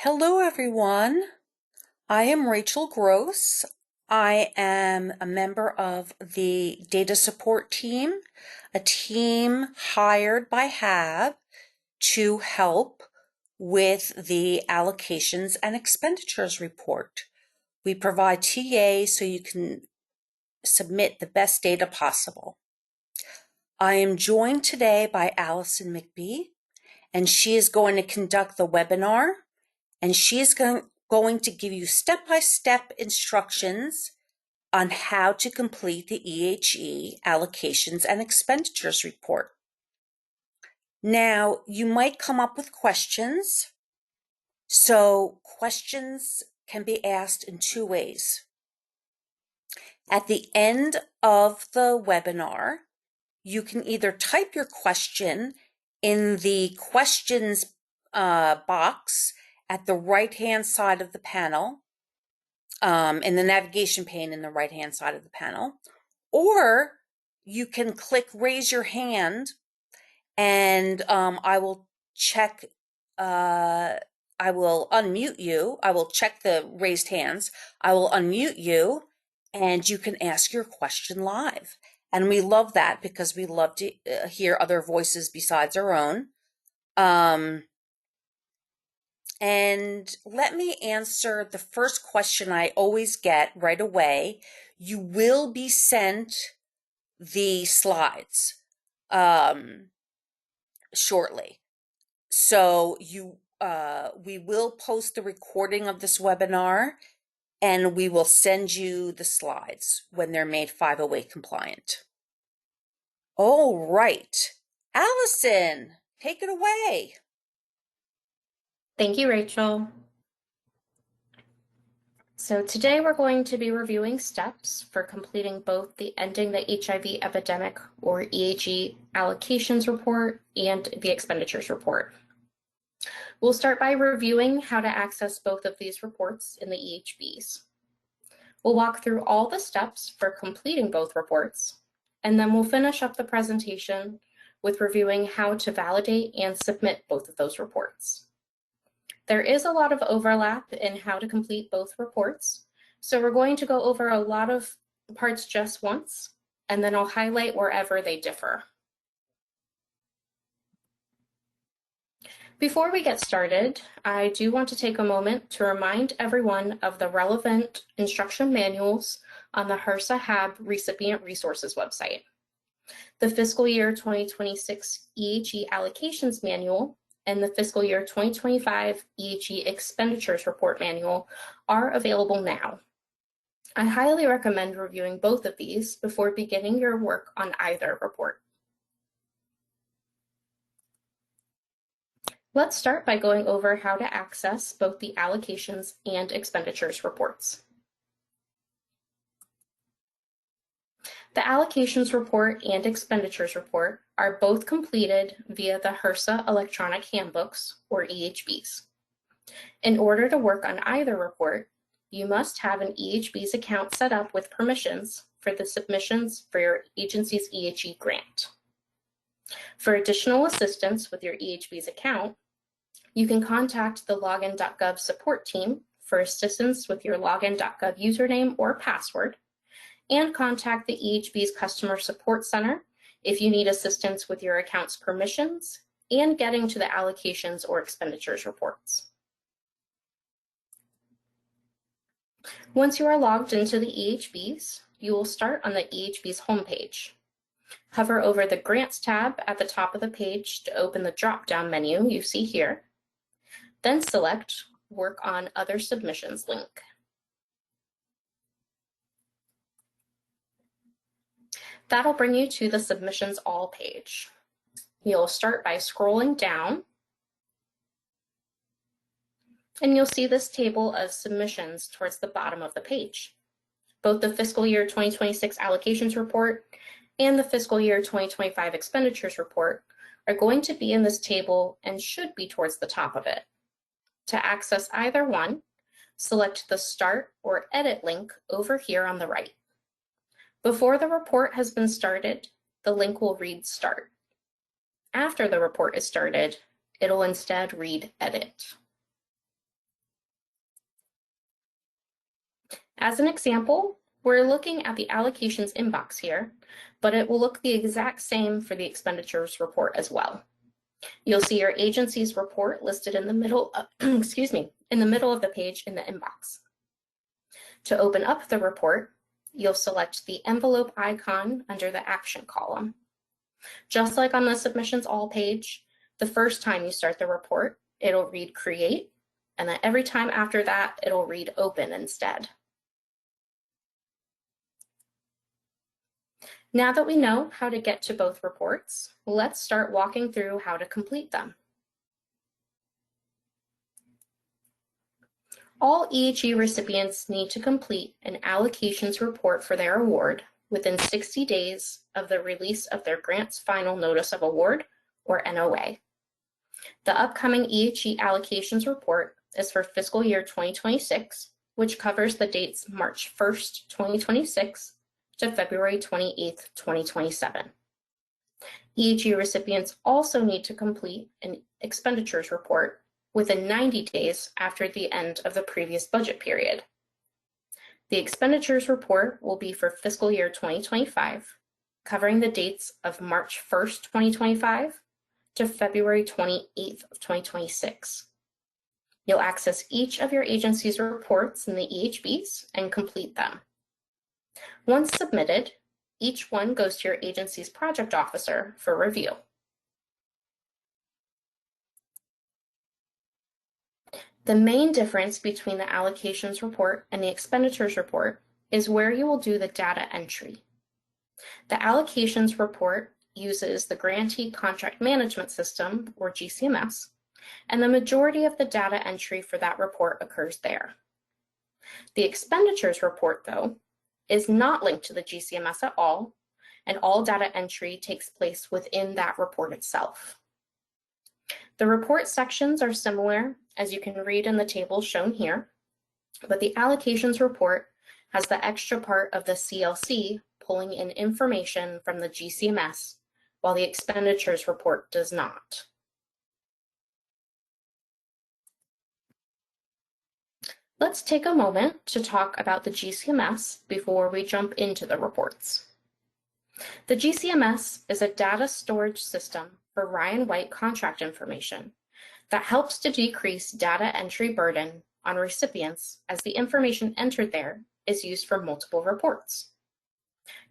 Hello, everyone. I am Rachel Gross. I am a member of the data support team, a team hired by HAB to help with the allocations and expenditures report. We provide TA so you can submit the best data possible. I am joined today by Allison McBee, and she is going to conduct the webinar. And she is going to give you step-by-step instructions on how to complete the EHE Allocations and Expenditures report. Now, you might come up with questions. So questions can be asked in two ways. At the end of the webinar, you can either type your question in the questions box at the right-hand side of the panel, in the navigation pane in the right-hand side of the panel, or you can click raise your hand, and I will unmute you. I will check the raised hands. I will unmute you, and you can ask your question live. And we love that because we love to hear other voices besides our own. And let me answer the first question I always get right away. You will be sent the slides shortly. So we will post the recording of this webinar, and we will send you the slides when they're made 508 compliant. All right, Allison, take it away. Thank you, Rachel. So today we're going to be reviewing steps for completing both the Ending the HIV Epidemic, or EHE Allocations report, and the Expenditures report. We'll start by reviewing how to access both of these reports in the EHBs. We'll walk through all the steps for completing both reports, and then we'll finish up the presentation with reviewing how to validate and submit both of those reports. There is a lot of overlap in how to complete both reports, so we're going to go over a lot of parts just once, and then I'll highlight wherever they differ. Before we get started, I do want to take a moment to remind everyone of the relevant instruction manuals on the HRSA HAB Recipient Resources website. The Fiscal Year 2026 EHE Allocations Manual and the Fiscal Year 2025 EHE Expenditures Report Manual are available now. I highly recommend reviewing both of these before beginning your work on either report. Let's start by going over how to access both the allocations and expenditures reports. The allocations report and expenditures report are both completed via the HRSA electronic handbooks, or EHBs. In order to work on either report, you must have an EHB's account set up with permissions for the submissions for your agency's EHE grant. For additional assistance with your EHB's account, you can contact the login.gov support team for assistance with your login.gov username or password, and contact the EHB's Customer Support Center if you need assistance with your account's permissions and getting to the allocations or expenditures reports. Once you are logged into the EHBs, you will start on the EHB's homepage. Hover over the Grants tab at the top of the page to open the drop-down menu you see here. Then select Work on Other Submissions link. That'll bring you to the Submissions All page. You'll start by scrolling down, and you'll see this table of submissions towards the bottom of the page. Both the Fiscal Year 2026 Allocations Report and the Fiscal Year 2025 Expenditures Report are going to be in this table and should be towards the top of it. To access either one, select the Start or Edit link over here on the right. Before the report has been started, the link will read Start. After the report is started, it'll instead read Edit. As an example, we're looking at the allocations inbox here, but it will look the exact same for the expenditures report as well. You'll see your agency's report listed in the middle of, in the middle of the page in the inbox. To open up the report, you'll select the envelope icon under the action column. Just like on the Submissions All page, the first time you start the report, it'll read Create, and then every time after that, it'll read Open instead. Now that we know how to get to both reports, let's start walking through how to complete them. All EHE recipients need to complete an allocations report for their award within 60 days of the release of their grant's final notice of award, or NOA. The upcoming EHE Allocations report is for fiscal year 2026, which covers the dates March 1st, 2026 to February 28th, 2027. EHE recipients also need to complete an expenditures report within 90 days after the end of the previous budget period. The expenditures report will be for fiscal year 2025, covering the dates of March 1st, 2025 to February 28th of 2026. You'll access each of your agency's reports in the EHBs and complete them. Once submitted, each one goes to your agency's project officer for review. The main difference between the allocations report and the expenditures report is where you will do the data entry. The allocations report uses the Grantee Contract Management System, or GCMS, and the majority of the data entry for that report occurs there. The expenditures report, though, is not linked to the GCMS at all, and all data entry takes place within that report itself. The report sections are similar, as you can read in the table shown here, but the allocations report has the extra part of the CLC pulling in information from the GCMS, while the expenditures report does not. Let's take a moment to talk about the GCMS before we jump into the reports. The GCMS is a data storage system for Ryan White contract information that helps to decrease data entry burden on recipients as the information entered there is used for multiple reports.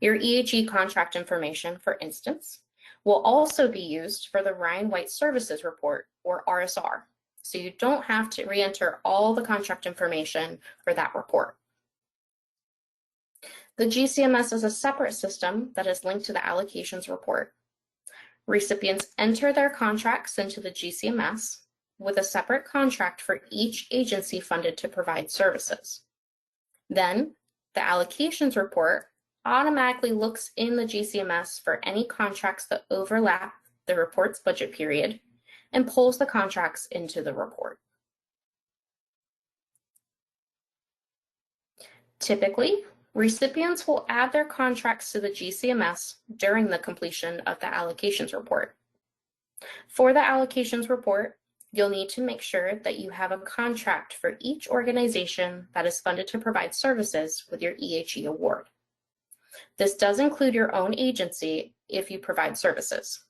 Your EHE contract information, for instance, will also be used for the Ryan White Services Report, or RSR, so you don't have to re-enter all the contract information for that report. The GCMS is a separate system that is linked to the allocations report. Recipients enter their contracts into the GCMS with a separate contract for each agency funded to provide services. Then, the allocations report automatically looks in the GCMS for any contracts that overlap the report's budget period and pulls the contracts into the report. Typically, recipients will add their contracts to the GCMS during the completion of the allocations report. For the allocations report, you'll need to make sure that you have a contract for each organization that is funded to provide services with your EHE award. This does include your own agency if you provide services.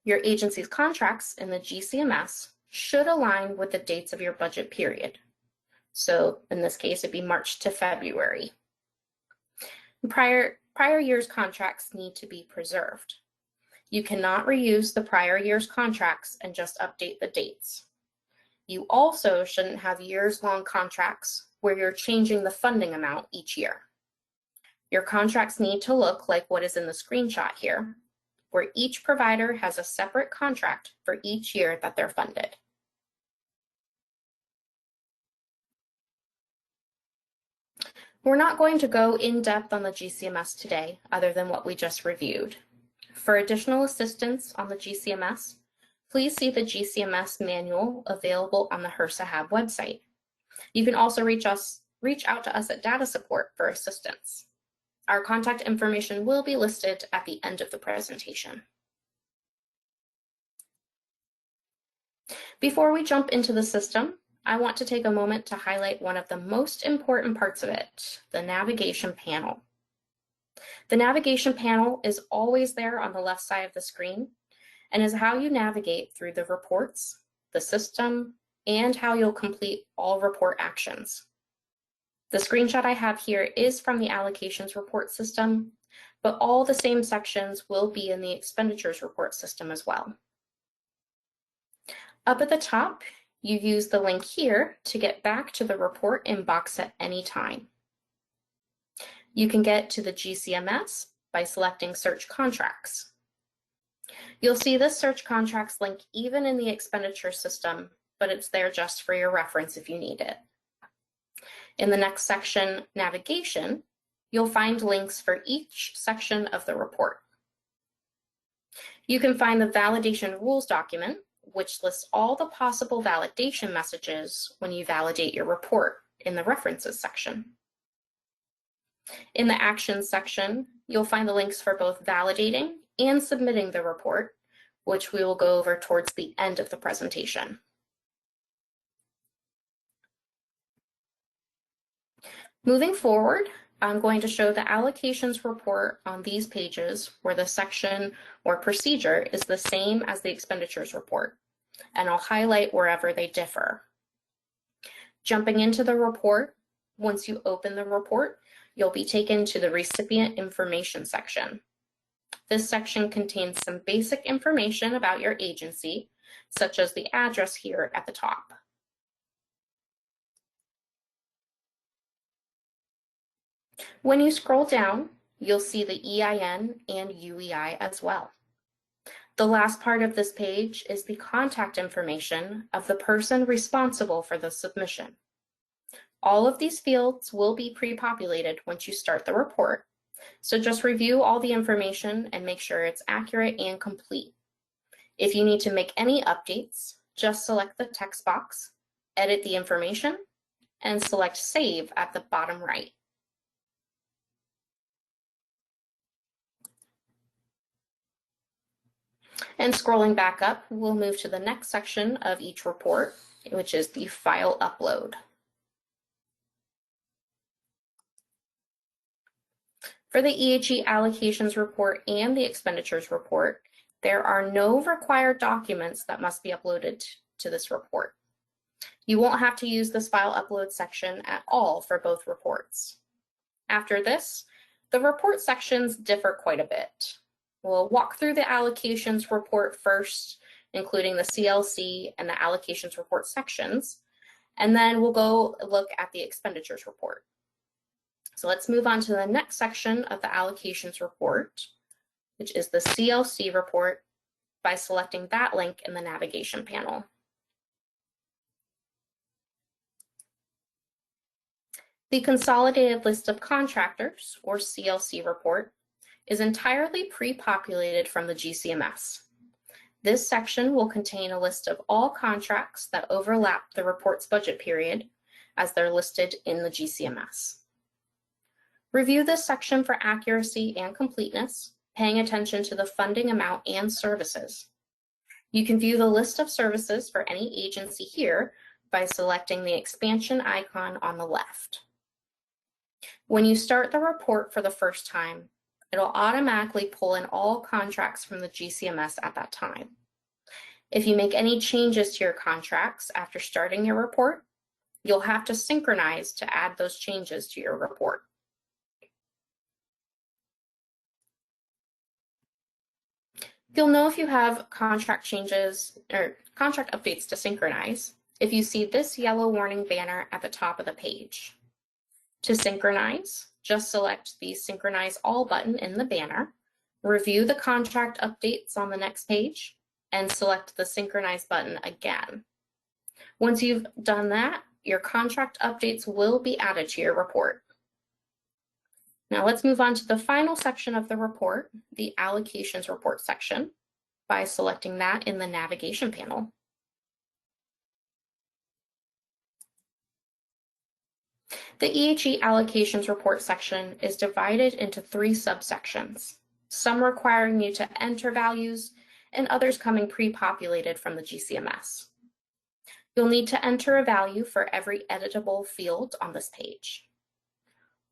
Your agency's contracts in the GCMS should align with the dates of your budget period. So in this case, it'd be March to February. Prior year's contracts need to be preserved. You cannot reuse the prior year's contracts and just update the dates. You also shouldn't have years-long contracts where you're changing the funding amount each year. Your contracts need to look like what is in the screenshot here, where each provider has a separate contract for each year that they're funded. We're not going to go in depth on the GCMS today, other than what we just reviewed. For additional assistance on the GCMS, please see the GCMS manual available on the HRSA Hab website. You can also reach out to us at Data Support for assistance. Our contact information will be listed at the end of the presentation. Before we jump into the system, I want to take a moment to highlight one of the most important parts of it, the navigation panel. The navigation panel is always there on the left side of the screen and is how you navigate through the reports, the system, and how you'll complete all report actions. The screenshot I have here is from the allocations report system, but all the same sections will be in the expenditures report system as well. Up at the top, you use the link here to get back to the report inbox at any time. You can get to the GCMS by selecting Search Contracts. You'll see this Search Contracts link even in the expenditure system, but it's there just for your reference if you need it. In the next section, Navigation, you'll find links for each section of the report. You can find the Validation Rules document, which lists all the possible validation messages when you validate your report in the References section. In the Actions section, you'll find the links for both validating and submitting the report, which we will go over towards the end of the presentation. Moving forward, I'm going to show the allocations report on these pages where the section or procedure is the same as the expenditures report, and I'll highlight wherever they differ. Jumping into the report, once you open the report, you'll be taken to the recipient information section. This section contains some basic information about your agency, such as the address here at the top. When you scroll down, you'll see the EIN and UEI as well. The last part of this page is the contact information of the person responsible for the submission. All of these fields will be pre-populated once you start the report, so just review all the information and make sure it's accurate and complete. If you need to make any updates, just select the text box, edit the information, and select Save at the bottom right. And scrolling back up, we'll move to the next section of each report, which is the file upload. For the EHE Allocations report and the expenditures report, there are no required documents that must be uploaded to this report. You won't have to use this file upload section at all for both reports. After this, the report sections differ quite a bit. We'll walk through the allocations report first, including the CLC and the allocations report sections, and then we'll go look at the expenditures report. So let's move on to the next section of the allocations report, which is the CLC report, by selecting that link in the navigation panel. The Consolidated List of Contractors, or CLC report, is entirely pre-populated from the GCMS. This section will contain a list of all contracts that overlap the report's budget period as they're listed in the GCMS. Review this section for accuracy and completeness, paying attention to the funding amount and services. You can view the list of services for any agency here by selecting the expansion icon on the left. When you start the report for the first time, it'll automatically pull in all contracts from the GCMS at that time. If you make any changes to your contracts after starting your report, you'll have to synchronize to add those changes to your report. You'll know if you have contract changes or contract updates to synchronize if you see this yellow warning banner at the top of the page. To synchronize, just select the Synchronize All button in the banner, review the contract updates on the next page, and select the Synchronize button again. Once you've done that, your contract updates will be added to your report. Now let's move on to the final section of the report, the Allocations Report section, by selecting that in the navigation panel. The EHE Allocations Report section is divided into 3 subsections, some requiring you to enter values and others coming pre-populated from the GCMS. You'll need to enter a value for every editable field on this page.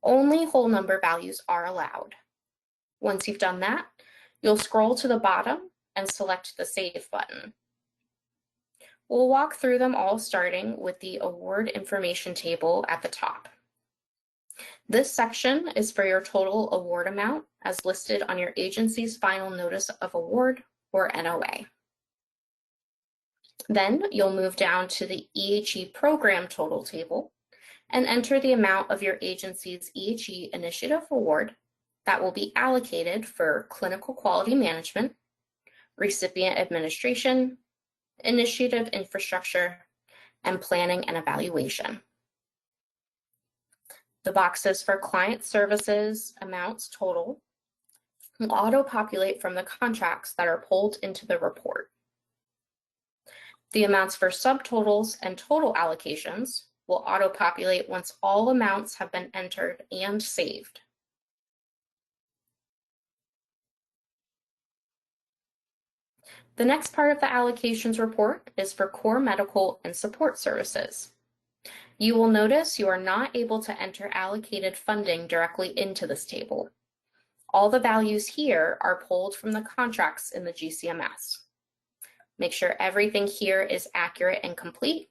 Only whole number values are allowed. Once you've done that, you'll scroll to the bottom and select the Save button. We'll walk through them all, starting with the award information table at the top. This section is for your total award amount as listed on your agency's final notice of award, or NOA. Then you'll move down to the EHE program total table and enter the amount of your agency's EHE initiative award that will be allocated for clinical quality management, recipient administration, initiative infrastructure, and planning and evaluation. The boxes for client services amounts total will auto-populate from the contracts that are pulled into the report. The amounts for subtotals and total allocations will auto-populate once all amounts have been entered and saved. The next part of the allocations report is for core medical and support services. You will notice you are not able to enter allocated funding directly into this table. All the values here are pulled from the contracts in the GCMS. Make sure everything here is accurate and complete,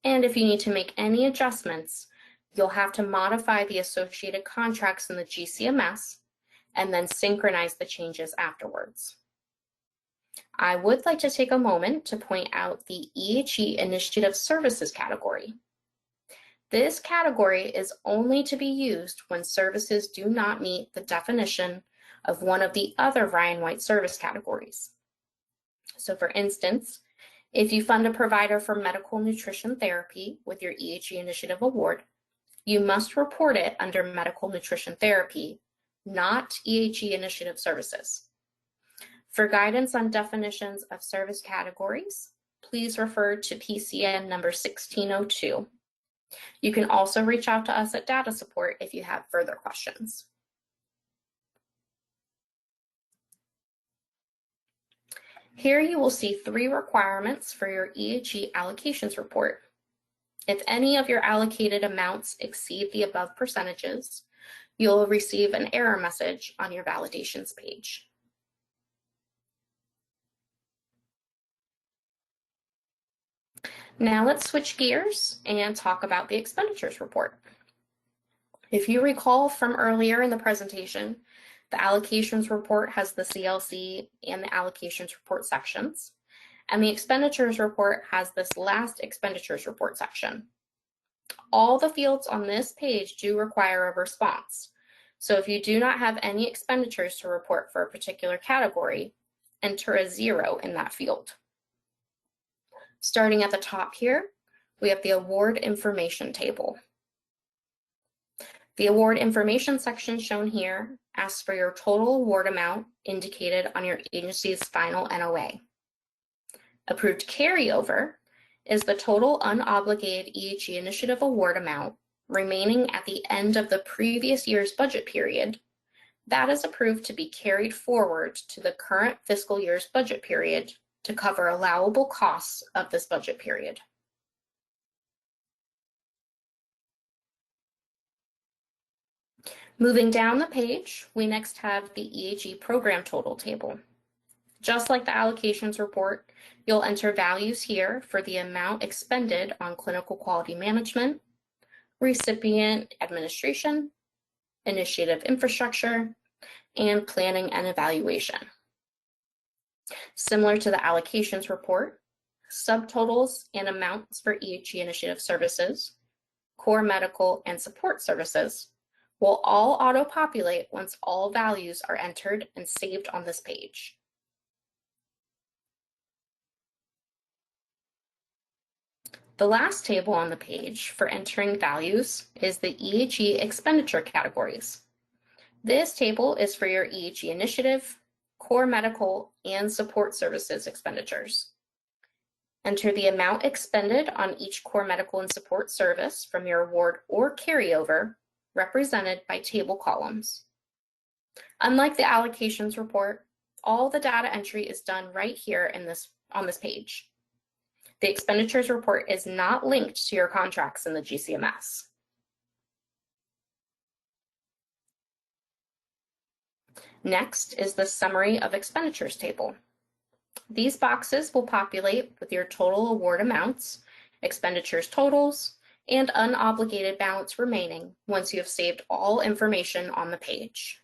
and if you need to make any adjustments, you'll have to modify the associated contracts in the GCMS and then synchronize the changes afterwards. I would like to take a moment to point out the EHE Initiative Services category. This category is only to be used when services do not meet the definition of one of the other Ryan White service categories. So for instance, if you fund a provider for medical nutrition therapy with your EHE Initiative Award, you must report it under medical nutrition therapy, not EHE Initiative Services. For guidance on definitions of service categories, please refer to PCN number 1602. You can also reach out to us at Data Support if you have further questions. Here you will see 3 requirements for your EHE allocations report. If any of your allocated amounts exceed the above percentages, you'll receive an error message on your validations page. Now let's switch gears and talk about the expenditures report. If you recall from earlier in the presentation, the allocations report has the CLC and the allocations report sections, and the expenditures report has this last expenditures report section. All the fields on this page do require a response. So if you do not have any expenditures to report for a particular category, enter a 0 in that field. Starting at the top here, we have the award information table. The award information section shown here asks for your total award amount indicated on your agency's final NOA. Approved carryover is the total unobligated EHE initiative award amount remaining at the end of the previous year's budget period that is approved to be carried forward to the current fiscal year's budget period to cover allowable costs of this budget period. Moving down the page, we next have the EHE program total table. Just like the allocations report, you'll enter values here for the amount expended on clinical quality management, recipient administration, initiative infrastructure, and planning and evaluation. Similar to the allocations report, subtotals and amounts for EHE initiative services, core medical and support services will all auto-populate once all values are entered and saved on this page. The last table on the page for entering values is the EHE expenditure categories. This table is for your EHE initiative, core medical, and support services expenditures. Enter the amount expended on each core medical and support service from your award or carryover, represented by table columns. Unlike the allocations report, all the data entry is done right here on this page. The expenditures report is not linked to your contracts in the GCMS. Next is the summary of expenditures table. These boxes will populate with your total award amounts, expenditures totals, and unobligated balance remaining once you have saved all information on the page.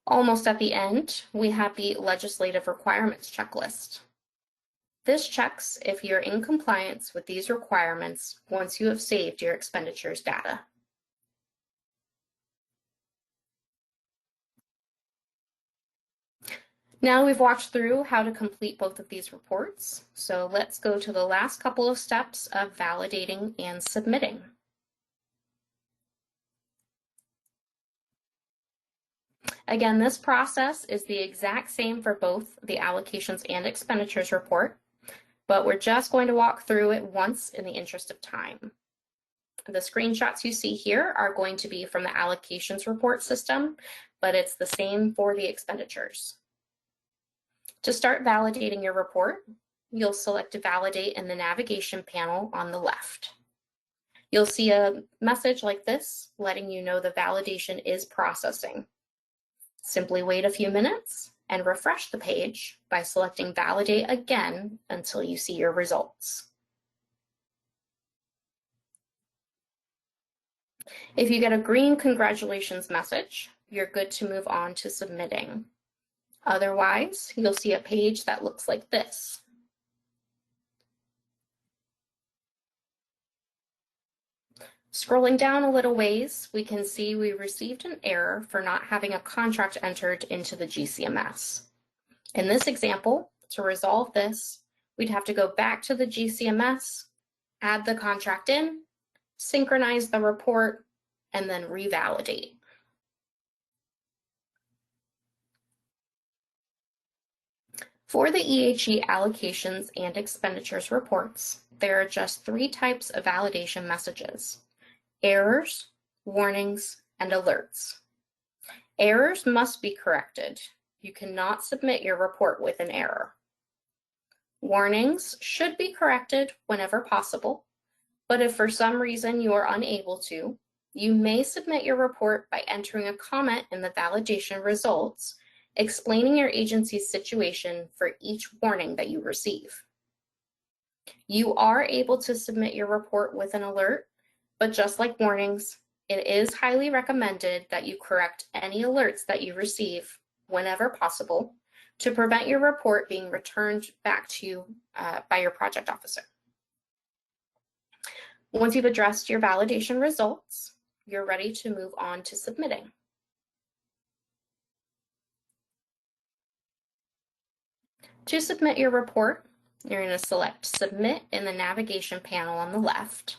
Almost at the end, we have the legislative requirements checklist. This checks if you're in compliance with these requirements once you have saved your expenditures data. Now we've walked through how to complete both of these reports, so let's go to the last couple of steps of validating and submitting. Again, this process is the exact same for both the allocations and expenditures report, but we're just going to walk through it once in the interest of time. The screenshots you see here are going to be from the allocations report system, but it's the same for the expenditures. To start validating your report, you'll select Validate in the navigation panel on the left. You'll see a message like this letting you know the validation is processing. Simply wait a few minutes and refresh the page by selecting Validate again until you see your results. If you get a green congratulations message, you're good to move on to submitting. Otherwise, you'll see a page that looks like this. Scrolling down a little ways, we can see we received an error for not having a contract entered into the GCMS. In this example, to resolve this, we'd have to go back to the GCMS, add the contract in, synchronize the report, and then revalidate. For the EHE allocations and expenditures reports, there are just 3 types of validation messages: errors, warnings, and alerts. Errors must be corrected. You cannot submit your report with an error. Warnings should be corrected whenever possible, but if for some reason you are unable to, you may submit your report by entering a comment in the validation results explaining your agency's situation for each warning that you receive. You are able to submit your report with an alert, but just like warnings, it is highly recommended that you correct any alerts that you receive whenever possible to prevent your report being returned back to you by your project officer. Once you've addressed your validation results, you're ready to move on to submitting. To submit your report, you're going to select Submit in the navigation panel on the left.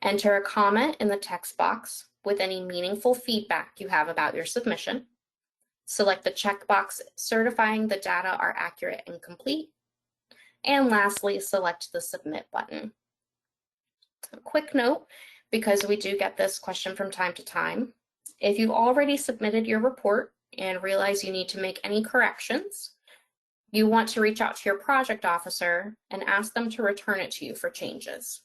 Enter a comment in the text box with any meaningful feedback you have about your submission. Select the checkbox certifying the data are accurate and complete. And lastly, select the Submit button. A quick note, because we do get this question from time to time, if you've already submitted your report and realize you need to make any corrections, you want to reach out to your project officer and ask them to return it to you for changes.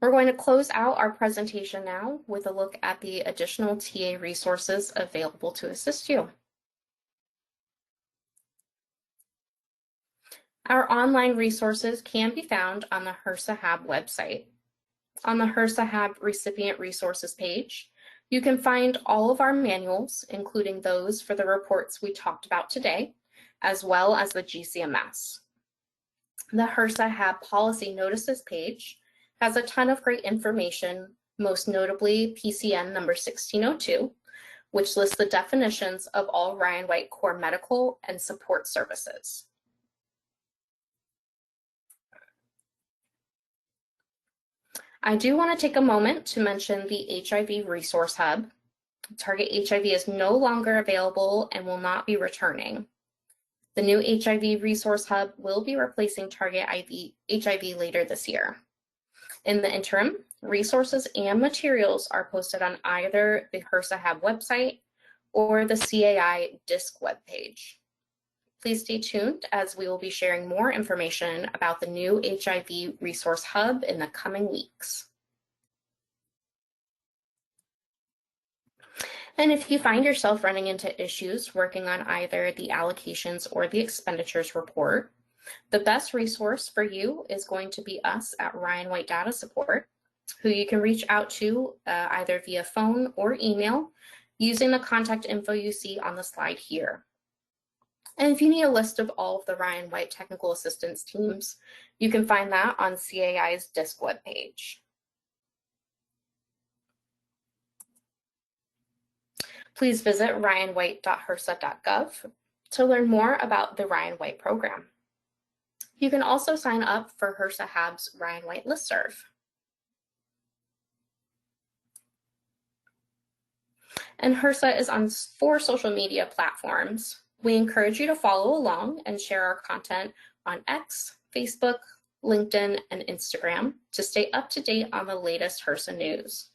We're going to close out our presentation now with a look at the additional TA resources available to assist you. Our online resources can be found on the HRSA HAB website. On the HRSA HAB recipient resources page, you can find all of our manuals, including those for the reports we talked about today, as well as the GCMS. The HRSA HAB policy notices page has a ton of great information, most notably PCN number 1602, which lists the definitions of all Ryan White core medical and support services. I do want to take a moment to mention the HIV Resource Hub. Target HIV is no longer available and will not be returning. The new HIV Resource Hub will be replacing Target HIV later this year. In the interim, Resources and materials are posted on either the HRSA Hub website or the CAI DISC webpage. Please stay tuned as we will be sharing more information about the new HIV Resource Hub in the coming weeks. And if you find yourself running into issues working on either the allocations or the expenditures report, the best resource for you is going to be us at Ryan White Data Support, who you can reach out to either via phone or email using the contact info you see on the slide here. And if you need a list of all of the Ryan White technical assistance teams, you can find that on CAI's DISC webpage. Please visit ryanwhite.hrsa.gov to learn more about the Ryan White program. You can also sign up for HRSA Hab's Ryan White listserv. And HRSA is on 4 social media platforms. We encourage you to follow along and share our content on X, Facebook, LinkedIn, and Instagram to stay up to date on the latest HRSA news.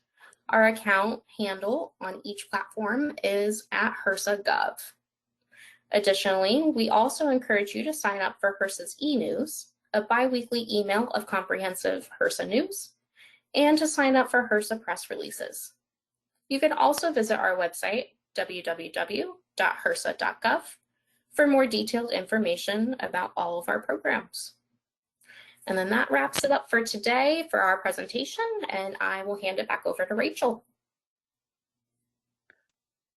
Our account handle on each platform is @HRSA.gov. Additionally, we also encourage you to sign up for HRSA's e-news, a bi-weekly email of comprehensive HRSA news, and to sign up for HRSA press releases. You can also visit our website, www.hrsa.gov, for more detailed information about all of our programs. And then that wraps it up for today for our presentation, and I will hand it back over to Rachel.